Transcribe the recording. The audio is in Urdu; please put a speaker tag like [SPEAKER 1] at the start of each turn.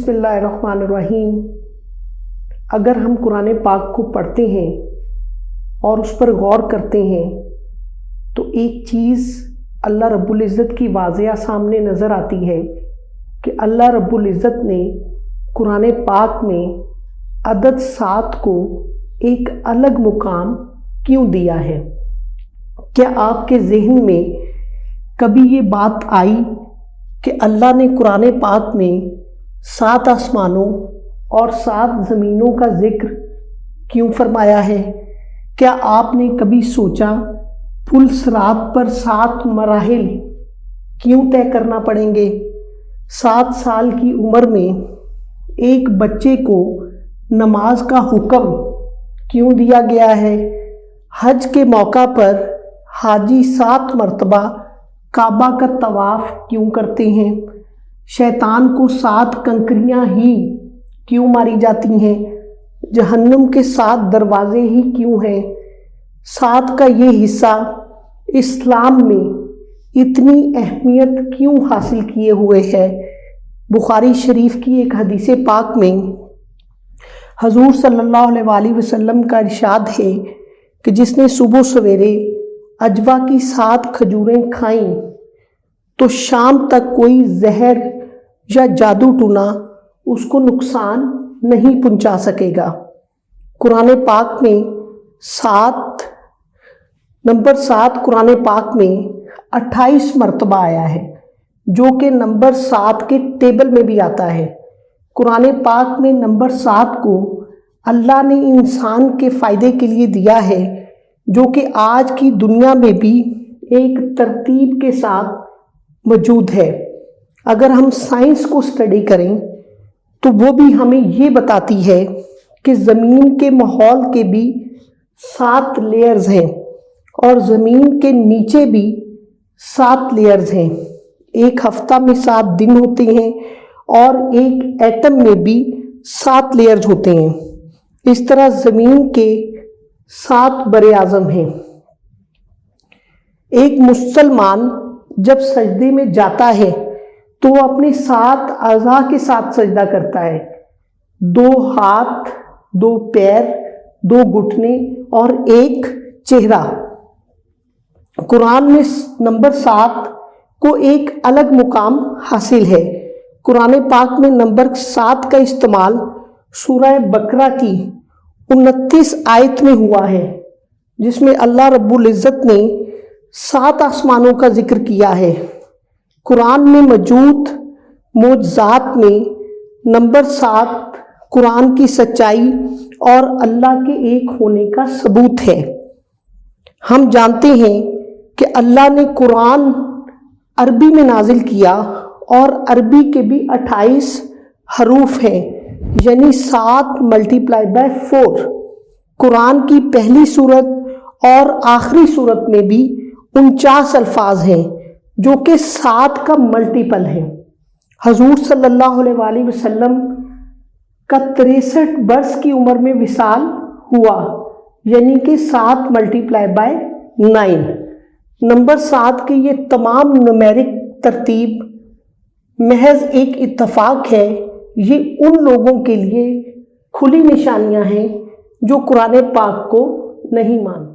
[SPEAKER 1] بسم اللہ الرحمن الرحیم۔ اگر ہم قرآن پاک کو پڑھتے ہیں اور اس پر غور کرتے ہیں تو ایک چیز اللہ رب العزت کی واضح سامنے نظر آتی ہے کہ اللہ رب العزت نے قرآن پاک میں عدد 7 کو ایک الگ مقام کیوں دیا ہے۔ کیا آپ کے ذہن میں کبھی یہ بات آئی کہ اللہ نے قرآن پاک میں 7 آسمانوں اور 7 زمینوں کا ذکر کیوں فرمایا ہے؟ کیا آپ نے کبھی سوچا پل صراط پر 7 مراحل کیوں طے کرنا پڑیں گے؟ 7 سال کی عمر میں ایک بچے کو نماز کا حکم کیوں دیا گیا ہے؟ حج کے موقع پر حاجی 7 مرتبہ کعبہ کا طواف کیوں کرتے ہیں؟ شیطان کو 7 کنکریاں ہی کیوں ماری جاتی ہیں؟ جہنم کے 7 دروازے ہی کیوں ہیں؟ 7 کا یہ حصہ اسلام میں اتنی اہمیت کیوں حاصل کیے ہوئے ہے؟ بخاری شریف کی ایک حدیث پاک میں حضور صلی اللہ علیہ وآلہ وسلم کا ارشاد ہے کہ جس نے صبح سویرے عجوا کی 7 کھجوریں کھائیں تو شام تک کوئی زہر یا جادو ٹونا اس کو نقصان نہیں پہنچا سکے گا۔ قرآن پاک میں نمبر 7 قرآن پاک میں 28 مرتبہ آیا ہے، جو کہ نمبر 7 کے ٹیبل میں بھی آتا ہے۔ قرآن پاک میں نمبر 7 کو اللہ نے انسان کے فائدے کے لیے دیا ہے، جو کہ آج کی دنیا میں بھی ایک ترتیب کے ساتھ موجود ہے۔ اگر ہم سائنس کو اسٹڈی کریں تو وہ بھی ہمیں یہ بتاتی ہے کہ زمین کے ماحول کے بھی 7 لیئرز ہیں اور زمین کے نیچے بھی 7 لیئرز ہیں۔ ایک ہفتہ میں 7 دن ہوتے ہیں اور ایک ایٹم میں بھی 7 لیئرز ہوتے ہیں۔ اس طرح زمین کے 7 بر اعظم ہیں۔ ایک مسلمان جب سجدے میں جاتا ہے تو وہ اپنے 7 اعضاء کے ساتھ سجدہ کرتا ہے، 2 ہاتھ، 2 پیر، 2 گھٹنے اور 1 چہرہ۔ قرآن میں نمبر 7 کو ایک الگ مقام حاصل ہے۔ قرآن پاک میں نمبر 7 کا استعمال سورہ بقرہ کی 29 آیت میں ہوا ہے، جس میں اللہ رب العزت نے 7 آسمانوں کا ذکر کیا ہے۔ قرآن میں موجود معجزات میں نمبر 7 قرآن کی سچائی اور اللہ کے ایک ہونے کا ثبوت ہے۔ ہم جانتے ہیں کہ اللہ نے قرآن عربی میں نازل کیا اور عربی کے بھی 28 حروف ہیں، یعنی 7 × 4۔ قرآن کی پہلی سورت اور آخری سورت میں بھی 49 الفاظ ہیں، جو کہ 7 کا ملٹیپل ہے۔ حضور صلی اللہ علیہ وآلہ وسلم کا 63 برس کی عمر میں وصال ہوا، یعنی کہ 7 × 9۔ نمبر 7 کی یہ تمام نمیرک ترتیب محض ایک اتفاق ہے۔ یہ ان لوگوں کے لیے کھلی نشانیاں ہیں جو قرآن پاک کو نہیں مانتے۔